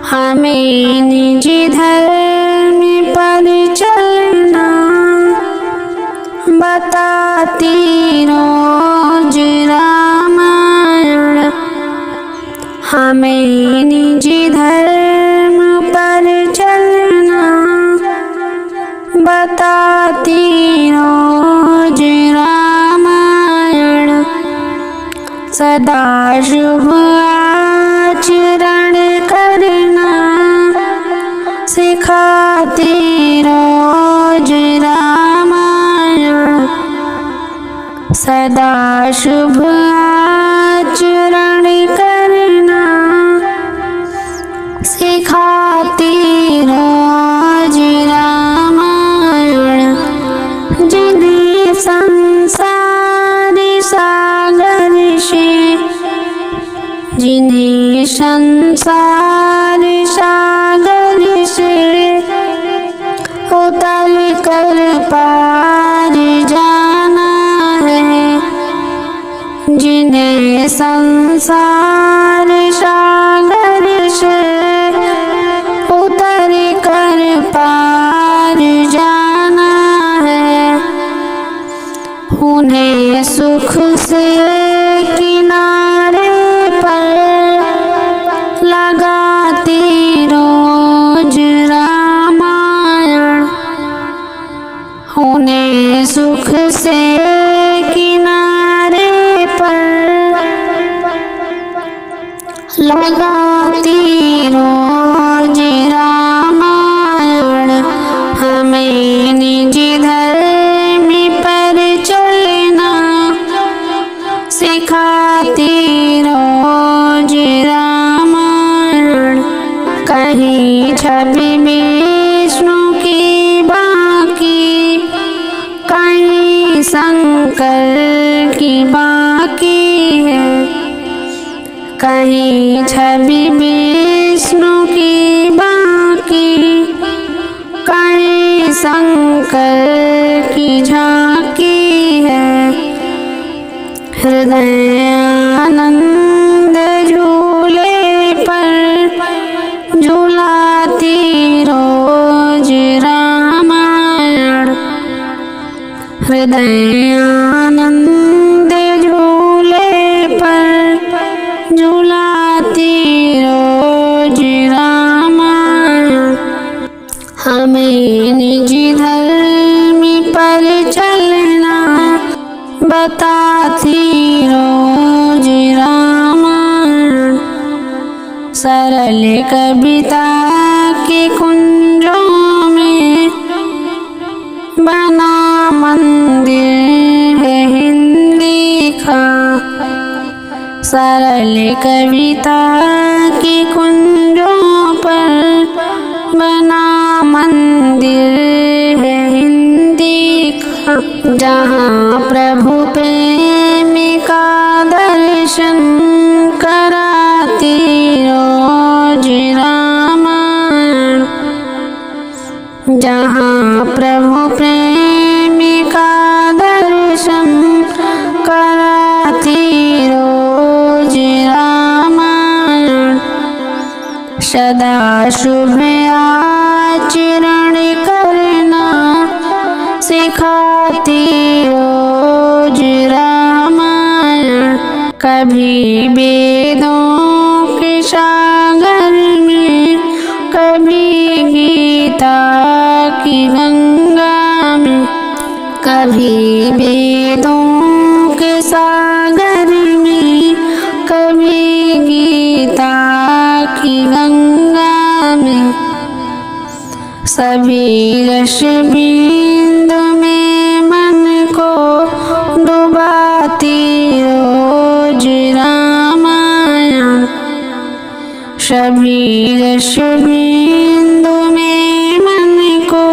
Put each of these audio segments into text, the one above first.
हमें निज धर्म पर चलना बताती रोज रामायण। हमें निज धर्म पर चलना बताती रोज रामायण। सदा शुभ आचरण करना सिखाती रोज रामायण। सदा शुभ आचरण करना सिखाती रोज रामायण। जिन्हें संसार सागर से जिन्हें संसार सागर से उतर कर पार जाना है। जिन्हें संसार सागर से उतर कर पार जाना है। उन्हें सुख से किनारे पर लगाती रोज रामायण। उन्हें सुख से किनारे पर लगाती रोज रामायण। हमें निज धर्म पर चलना सिखाती रोज रामायण। कहीं छवि विष्णु की बाकी कहीं शंकर की बाकी है। कहीं छवि विष्णु की बाकी कहीं शंकर की झांकी है। हृदय आनंद झूले पर झूलाती रोज रामायण। हृदय आनंद झूले पर झूलाती रोज रामायण। हमें निज धर्म पर चलना बताती रोज रामायण। सरल कविता के कुंजों में बना मंदिर है हिंदी का। सरल कविता के कुंजों पर बना मंदिर है हिंदी का। जहाँ प्रभु प्रेम का दर्शन कराती रोज रामायण। जहाँ प्रभु प्रेम का दर्शन कराती रोज रामायण। सदा शुभ आचरण करना सिखाती रोज रामायण। कभी वेदों के सागर में कभी गीता की गंगा में। कभी वेदों के सागर में कभी गीता की गंगा में। सभी रस बिंद में मन को डुबाती रोज रामायण। सभी रस बिंद में मन को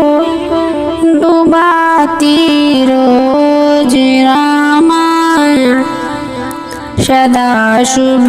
डुबाती रोज रामायण। सदा शुभ